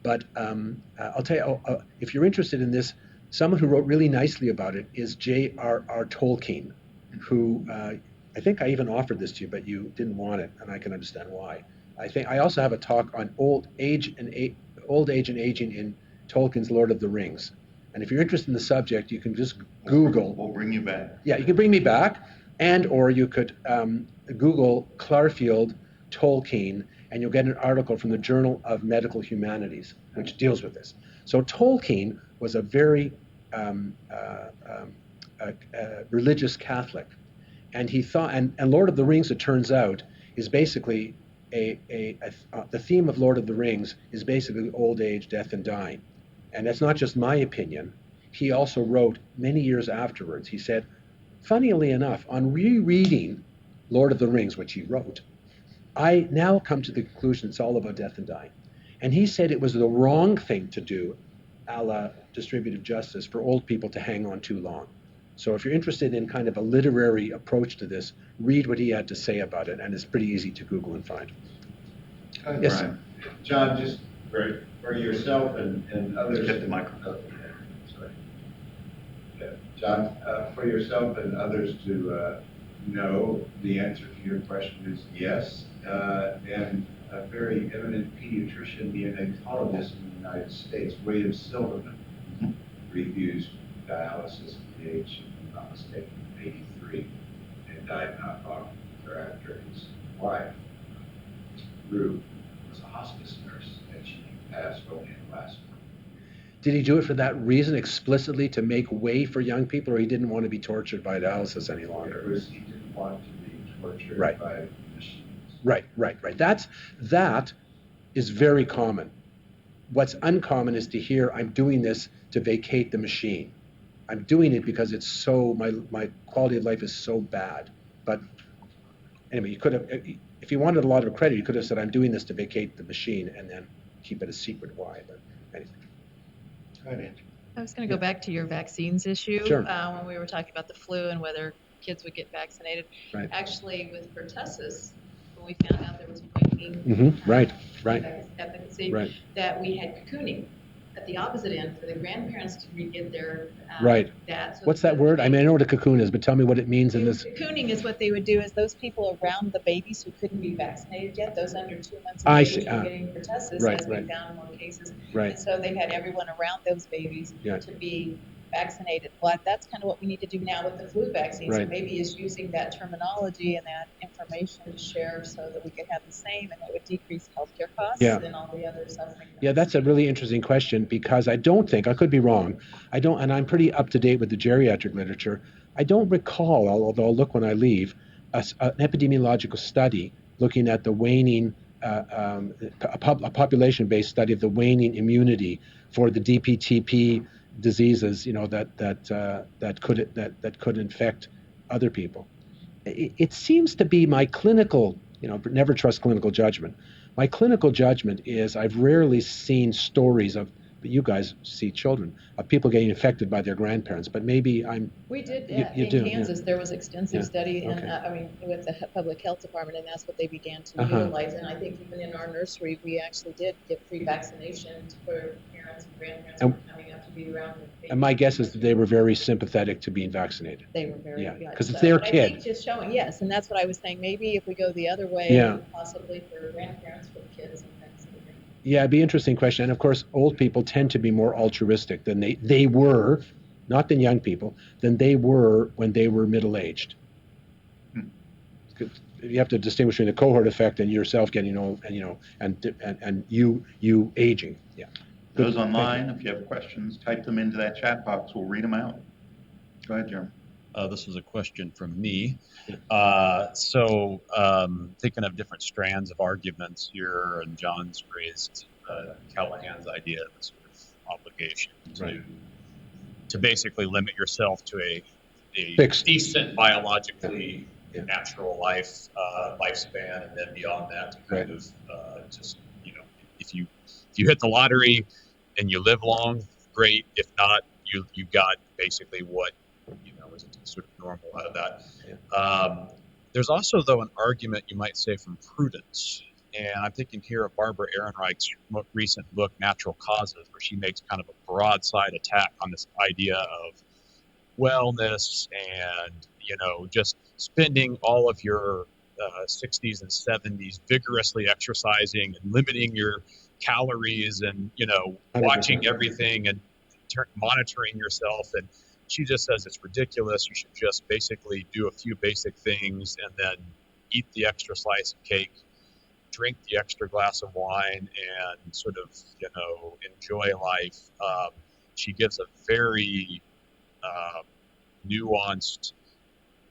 But I'll tell you, if you're interested in this, someone who wrote really nicely about it is J.R.R. Tolkien, who I think I even offered this to you, but you didn't want it, and I can understand why. I also have a talk on old age and aging in Tolkien's Lord of the Rings. And if you're interested in the subject, you can just Google. We'll bring you back. Yeah, you can bring me back, or you could Google Clarfield Tolkien, and you'll get an article from the Journal of Medical Humanities, which deals with this. So Tolkien was a very religious Catholic, and he thought, and Lord of the Rings, it turns out, is basically the theme of Lord of the Rings is basically old age, death, and dying. And that's not just my opinion. He also wrote many years afterwards, he said, funnily enough, on rereading Lord of the Rings, which he wrote, I now come to the conclusion it's all about death and dying. And he said it was the wrong thing to do, a la distributive justice, for old people to hang on too long. So if you're interested in kind of a literary approach to this, read what he had to say about it, and it's pretty easy to Google and find. Yes, Brian. John, just for yourself and others. Get the microphone. Sorry. Yeah. John, for yourself and others to know, the answer to your question is yes. And a very eminent pediatrician, neonatologist in the United States, William Silverman, refused dialysis at the age, if I'm not mistaken, 83, and died not long thereafter. His wife, Rue, was a hospice nurse, and she passed only in the last month. Did he do it for that reason explicitly, to make way for young people, or he didn't want to be tortured by dialysis any longer? He didn't want to be tortured by machines. Right. That is very common. What's uncommon is to hear, I'm doing this to vacate the machine. I'm doing it because it's so, my quality of life is so bad. But anyway, you could have, if you wanted a lot of credit, you could have said, I'm doing this to vacate the machine and then keep it a secret why. But anyway. Go ahead, Angie. I was going to go back to your vaccines issue. Sure. When we were talking about the flu and whether kids would get vaccinated. Right. Actually, with pertussis, when we found out there was pointing Right. efficacy, Right. that we had cocooning at the opposite end for the grandparents to re-get their Right. that. So What's that word? I mean, I know what a cocoon is, but tell me what it means in this. Cocooning is what they would do is those people around the babies who couldn't be vaccinated yet, those under 2 months of I age see. were getting pertussis, Right, as we right. found in more cases. Right. And so they had everyone around those babies Yeah. to be vaccinated. Well, that's kind of what we need to do now with the flu vaccine. So Right. maybe is using that terminology and that information to share so that we could have the same and it would decrease healthcare costs Yeah. and all the other suffering. Yeah, that's a really interesting question because I don't think, I could be wrong, and I'm pretty up to date with the geriatric literature. I don't recall, although I'll look when I leave, an epidemiological study looking at the waning, a population-based study of the waning immunity for the DPTP diseases, that could infect other people. It seems to be my clinical, never trust clinical judgment. My clinical judgment is I've rarely seen stories of, but you guys see children, of people getting infected by their grandparents, but maybe We did You in do, yeah. Kansas. There was extensive Yeah, study, and okay. with the public health department, and that's what they began to Uh-huh. utilize. And I think even in our nursery, we actually did give free vaccinations for parents and grandparents who And- were coming up to be around the babies. And my guess is that they were very sympathetic to being vaccinated. They were very Yeah, good. 'cause it's So, their but I kid. think just showing, yes, and that's what I was saying. Maybe if we go the other way, Yeah. possibly for grandparents with kids and that sort of thing. Yeah, it'd be an interesting question. And of course, old people tend to be more altruistic than they were, not than young people, than they were when they were middle-aged. You have to distinguish between the cohort effect and yourself getting old, and you aging. Yeah. Good. Those Thank you. online, if you have questions, type them into that chat box. We'll read them out. Go ahead, Jeremy. This is a question from me. Yeah. Thinking of different strands of arguments here, and John's raised Callahan's idea of a sort of obligation Right. to basically limit yourself to a Fixed. decent biologically Yeah. natural lifespan, and then beyond that to kind of just if you hit the lottery and you live long, great. If not, you got basically what is sort of normal out of that. Yeah. There's also, though, an argument you might say from prudence, and I'm thinking here of Barbara Ehrenreich's recent book, Natural Causes, where she makes kind of a broadside attack on this idea of wellness and just spending all of your 60s and 70s vigorously exercising and limiting your calories and 100%. watching everything and monitoring yourself. And she just says it's ridiculous. You should just basically do a few basic things and then eat the extra slice of cake, drink the extra glass of wine, and sort of enjoy life. She gives a very nuanced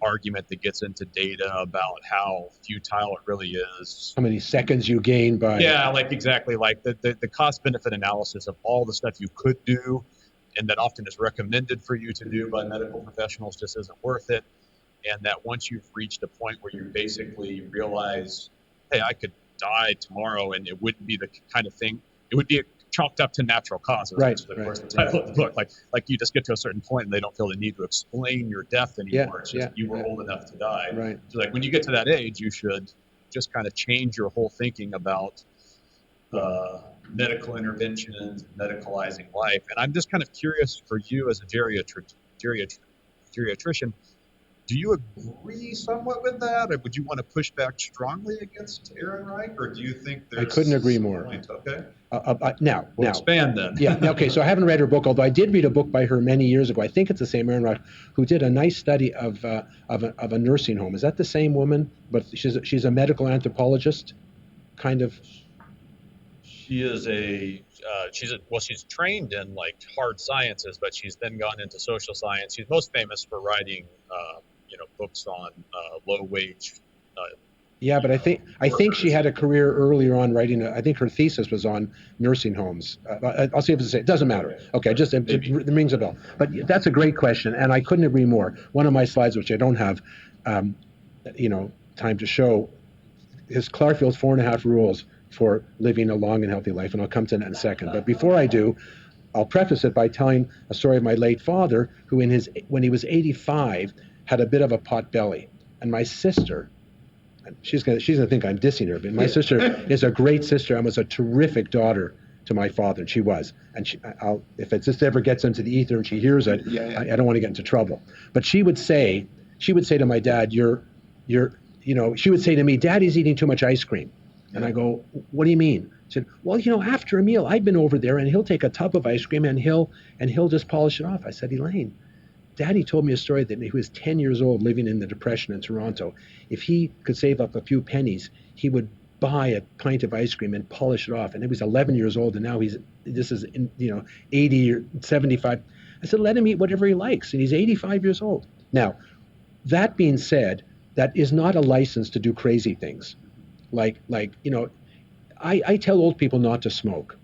argument that gets into data about how futile it really is. How many seconds you gain by? Yeah, exactly the cost benefit analysis of all the stuff you could do and that often is recommended for you to do by medical professionals just isn't worth it. And that once you've reached a point where you basically realize, hey, I could die tomorrow and it wouldn't be the kind of thing, it would be chalked up to natural causes. Right, Which is, of course, the title of the book. Like you just get to a certain point and they don't feel the need to explain your death anymore. It's just you were old enough to die. Right. So when you get to that age, you should just kind of change your whole thinking about medical interventions, medicalizing life. And I'm just kind of curious for you as a geriatrician, do you agree somewhat with that? Or would you want to push back strongly against Ehrenreich? Or do you think there's... I couldn't agree more. Okay. Now. Expand then. Yeah. Okay. So I haven't read her book, although I did read a book by her many years ago. I think it's the same Ehrenreich, who did a nice study of a nursing home. Is that the same woman? But she's a medical anthropologist, kind of. She is she's trained in hard sciences, but she's then gone into social science. She's most famous for writing, books on low wage Yeah, but I think she had a career earlier on writing. I think her thesis was on nursing homes. I'll see if it's the same. It doesn't matter. Okay, it rings a bell. But that's a great question, and I couldn't agree more. One of my slides, which I don't have, time to show, is Clarfield's 4.5 rules for living a long and healthy life, and I'll come to that in a second. But before I do, I'll preface it by telling a story of my late father, who when he was 85 had a bit of a pot belly, and my sister. She's gonna think I'm dissing her, but my sister is a great sister and was a terrific daughter to my father, and she was. And if it just ever gets into the ether and she hears it, I don't want to get into trouble. But she would say to my dad, she would say to me, "Daddy's eating too much ice cream," and I go, "What do you mean?" She said, "Well, after a meal, I've been over there, and he'll take a tub of ice cream and he'll just polish it off." I said, "Elaine, Daddy told me a story that when he was 10 years old living in the Depression in Toronto, if he could save up a few pennies, he would buy a pint of ice cream and polish it off. And he was 11 years old, and now this is 80 or 75. I said, let him eat whatever he likes, and he's 85 years old. Now, that being said, that is not a license to do crazy things. I tell old people not to smoke.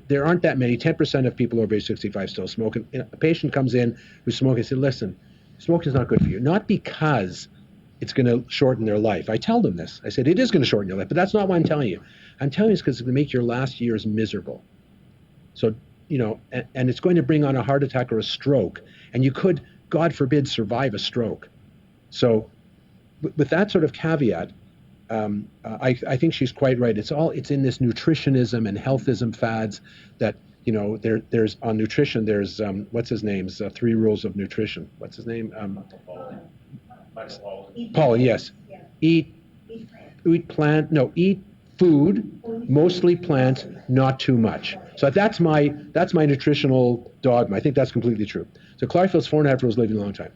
There aren't that many. 10% of people over age 65 still smoke. And a patient comes in who's smoking. I say, listen, smoking is not good for you. Not because it's going to shorten their life. I tell them this. I said, it is going to shorten your life, but that's not what I'm telling you. I'm telling you it's because it's going to make your last years miserable. So, and it's going to bring on a heart attack or a stroke. And you could, God forbid, survive a stroke. So with that sort of caveat, I think she's quite right. It's in this nutritionism and healthism fads that, there's on nutrition, there's, what's his name's 3 rules of nutrition. What's his name? Paul, yes. Eat food, mostly plant, not too much. So that's my nutritional dogma. I think that's completely true. So Clarfield's 4.5 rules living a long time.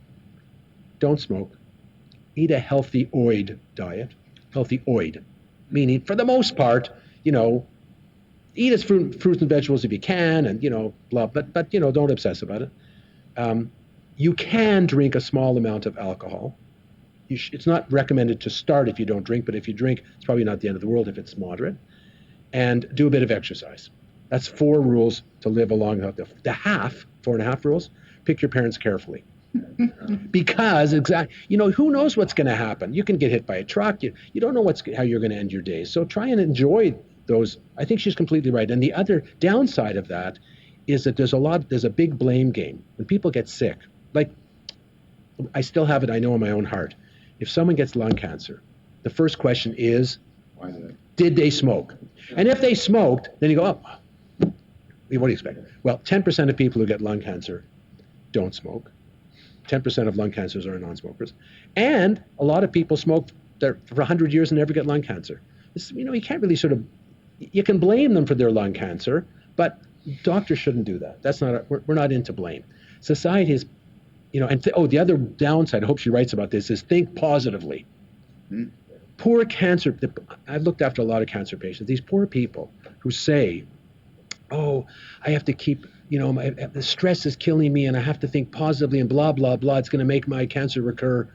Don't smoke. Eat a healthy OID diet. Healthy OID, meaning for the most part, eat as fruits and vegetables if you can, and blah. But don't obsess about it. You can drink a small amount of alcohol. It's not recommended to start if you don't drink, but if you drink, it's probably not the end of the world if it's moderate. And do a bit of exercise. That's 4 rules to live a long healthy. The 4.5 rules. Pick your parents carefully. Because who knows what's going to happen? You can get hit by a truck. You don't know how you're going to end your days. So try and enjoy those. I think she's completely right. And the other downside of that is that there's a big blame game. When people get sick, like I still have it, I know in my own heart. If someone gets lung cancer, the first question is, did they smoke? And if they smoked, then you go, what do you expect? Well, 10% of people who get lung cancer don't smoke. 10% of lung cancers are non-smokers. And a lot of people smoke for 100 years and never get lung cancer. You can't really you can blame them for their lung cancer, but doctors shouldn't do that. We're not into blame. Society is, the other downside, I hope she writes about this, is think positively. Poor cancer, I've looked after a lot of cancer patients. These poor people who say, I have to keep, the stress is killing me and I have to think positively and blah, blah, blah. It's going to make my cancer recur.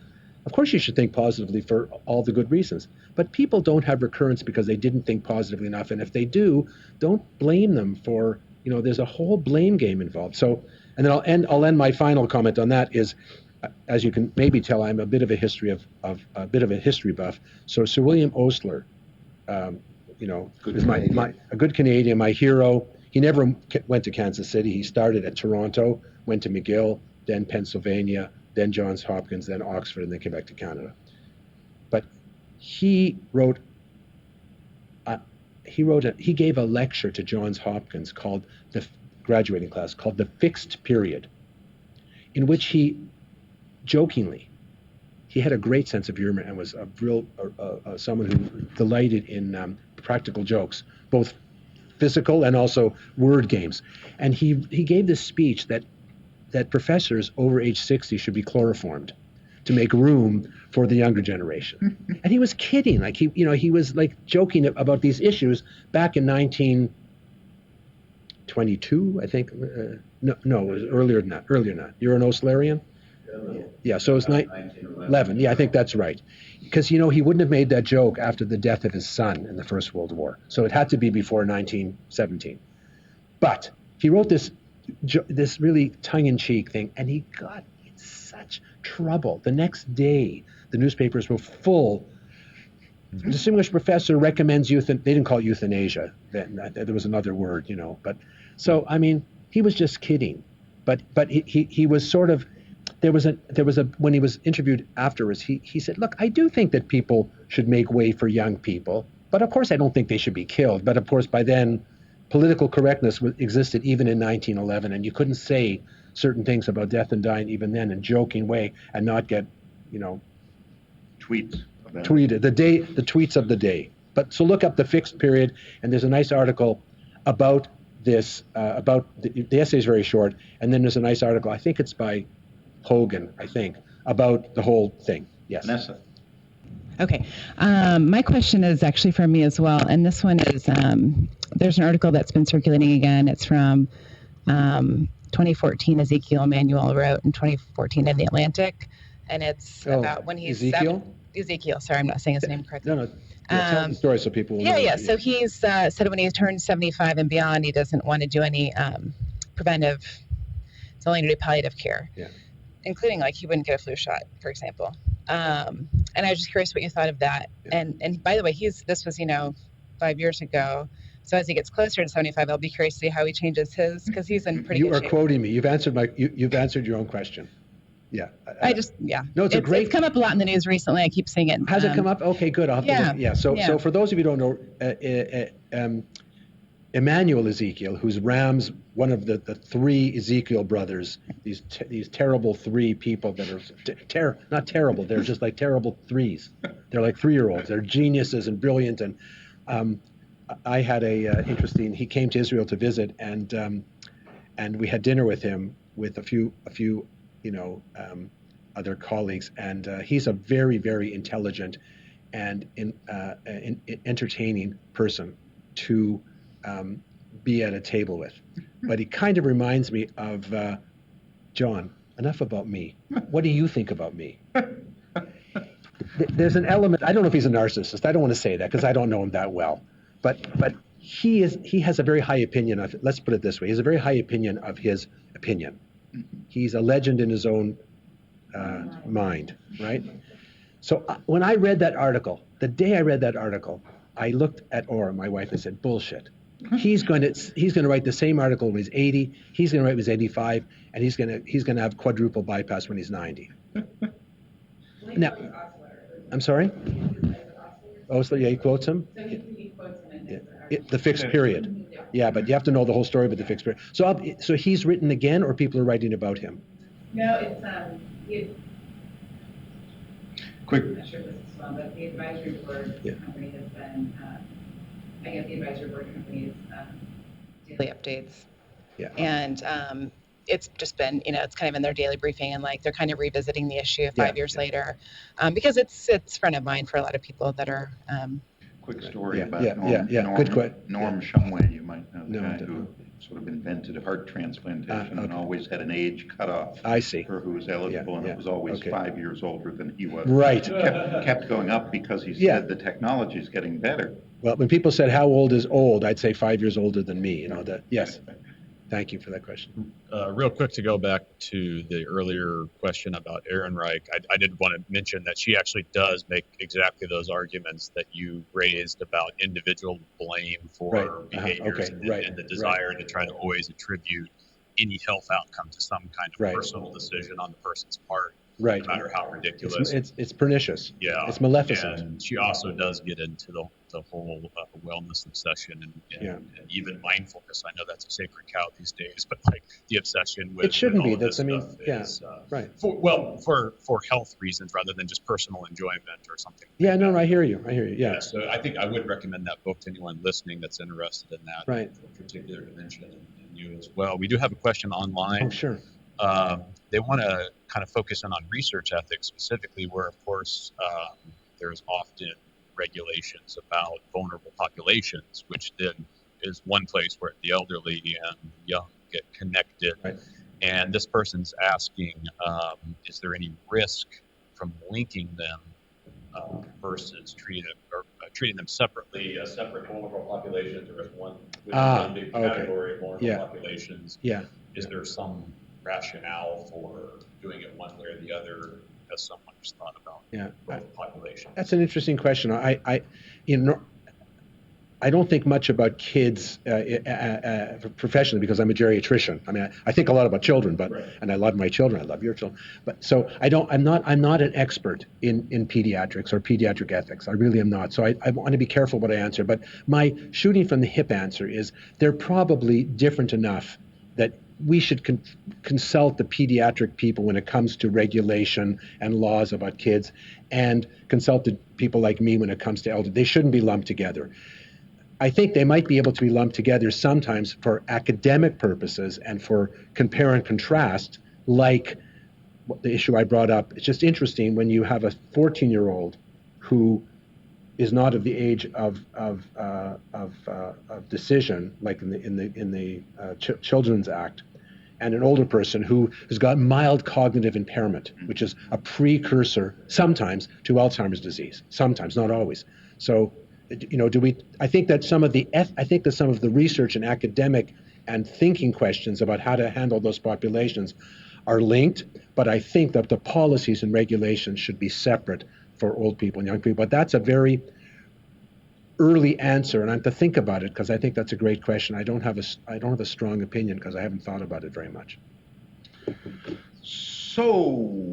Of course you should think positively for all the good reasons. But people don't have recurrence because they didn't think positively enough. And if they do, don't blame them for, there's a whole blame game involved. So, and then I'll end my final comment on that is, as you can maybe tell, I'm a bit of a history buff. So Sir William Osler, is a good Canadian, my hero. He never went to Kansas City. He started at Toronto, went to McGill, then Pennsylvania, then Johns Hopkins, then Oxford, and then came back to Canada. But he gave a lecture to Johns Hopkins called the graduating class called The Fixed Period, in which he had a great sense of humor and was a real someone who delighted in practical jokes, both physical and also word games. And he gave this speech that professors over age 60 should be chloroformed to make room for the younger generation. And he was kidding. Like he was like joking about these issues back in 1922, I think. No, it was earlier than that. You're an Oslerian? Yeah, so it's 1911. 11. Yeah, I think that's right. Because, he wouldn't have made that joke after the death of his son in the First World War. So it had to be before 1917. But he wrote this really tongue-in-cheek thing, and he got in such trouble. The next day, the newspapers were full. Distinguished professor recommends they didn't call it euthanasia then. There was another word, But so, I mean, he was just kidding. But he was sort of, there was a when he was interviewed afterwards, he said, look, I do think that people should make way for young people, but of course I don't think they should be killed. But of course by then political correctness existed even in 1911, and you couldn't say certain things about death and dying even then in joking way and not get, Tweets. tweeted the tweets of the day. But so look up the fixed period, and there's a nice article about this, about the essay is very short, and then there's a nice article, I think it's by Hogan, about the whole thing. Yes. Vanessa. Okay. My question is actually for me as well. And this one is, there's an article that's been circulating again. It's from 2014. Ezekiel Emanuel wrote in 2014 in The Atlantic. And it's about when he's Ezekiel? Ezekiel. Sorry, I'm not saying his name correctly. No. Yeah, tell the story so people will know. Yeah. So he's said when he turns 75 and beyond, he doesn't want to do any preventive. It's only to do palliative care. Yeah. Including he wouldn't get a flu shot, for example. And I was just curious what you thought of that. Yeah. And by the way, this was 5 years ago. So as he gets closer to 75, I'll be curious to see how he changes his, because he's in pretty good shape. You are quoting me. You've answered your own question. Yeah. No, it's come up a lot in the news recently. I keep seeing it. Has it come up? Okay, good. I'll have to look. So for those of you who don't know, Emmanuel Ezekiel, who's Ram's one of the three Ezekiel brothers, these terrible three people that are not terrible. They're just like terrible threes. They're like 3-year-olds. They're geniuses and brilliant. And I had interesting. He came to Israel to visit, and we had dinner with him with a few other colleagues. And he's a very, very intelligent and entertaining person to be at a table with. But he kind of reminds me of John. Enough about me. What do you think about me? There's an element. I don't know if he's a narcissist. I don't want to say that because I don't know him that well. But he has a very high opinion of. Let's put it this way. He has a very high opinion of his opinion. He's a legend in his own mind, right? So when I read that article, the day I read that article, I looked at Ora, my wife, and said, "Bullshit. He's going to write the same article when he's 80. He's going to write when he's 85, and he's going to have quadruple bypass when he's 90." Now, I'm sorry. Oh, so he quotes him. So he quotes him The fixed period. Yeah, but you have to know the whole story about the fixed period. So he's written again, or people are writing about him? No, it's Quick. I'm not sure if this is well, but the advisory board company has been, I get the advisory board company's daily updates. Yeah. And it's just been, it's kind of in their daily briefing, and they're kind of revisiting the issue 5 years later, because it's front of mind for a lot of people that are. Quick story about Norm Shumway. You might know the guy who sort of invented heart transplantation and always had an age cutoff. I see. For who was eligible, and it was always 5 years older than he was. Right. Kept going up because he said the technology is getting better. Well, when people said how old is old, I'd say 5 years older than me. Yes. Thank you for that question. Real quick, to go back to the earlier question about Ehrenreich, I did want to mention that she actually does make exactly those arguments that you raised about individual blame for behaviors and the desire to try to always attribute any health outcome to some kind of personal decision on the person's part. Right. No matter how ridiculous. It's pernicious. Yeah. It's maleficent. And she also does get into the whole wellness obsession and even mindfulness. I know that's a sacred cow these days, but the obsession with it shouldn't be. That's is, right. For health reasons rather than just personal enjoyment or something. Yeah, no, I hear you. Yeah. So I think I would recommend that book to anyone listening that's interested in that particular dimension, and you as well. We do have a question online. Oh, sure. They want to kind of focus in on research ethics specifically, where, of course, there's often regulations about vulnerable populations, which then is one place where the elderly and young get connected. Right. And this person's asking, is there any risk from linking them versus treating them separately, as separate vulnerable populations, or as one big category of vulnerable populations? Yeah. Is there some rationale for doing it one way or the other? Has someone just thought about both populations? That's an interesting question. I don't think much about kids professionally because I'm a geriatrician. I mean, I think a lot about children, and I love my children. I love your children. But so I'm not an expert in pediatrics or pediatric ethics. I really am not. So I want to be careful what I answer. But my shooting from the hip answer is they're probably different enough that we should consult the pediatric people when it comes to regulation and laws about kids, and consult the people like me when it comes to elder. They shouldn't be lumped together. I think they might be able to be lumped together sometimes for academic purposes and for compare and contrast, like the issue I brought up. It's just interesting when you have a 14-year-old who is not of the age of decision, like in the Children's Act, and an older person who has got mild cognitive impairment, which is a precursor sometimes to Alzheimer's disease. Sometimes, not always. So, I think that some of the research and academic and thinking questions about how to handle those populations are linked, but I think that the policies and regulations should be separate for old people and young people. But that's a very early answer, and I have to think about it because I think that's a great question. I don't have a strong opinion because I haven't thought about it very much. So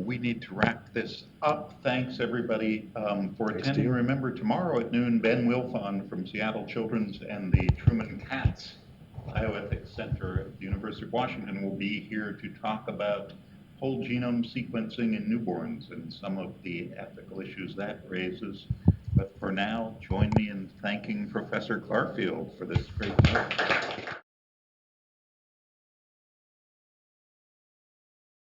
we need to wrap this up. Thanks everybody for attending. Remember, tomorrow at noon, Ben Wilfon from Seattle Children's and the Truman Katz Bioethics Center at the University of Washington will be here to talk about whole genome sequencing in newborns and some of the ethical issues that raises. But for now, join me in thanking Professor Clarfield for this great talk.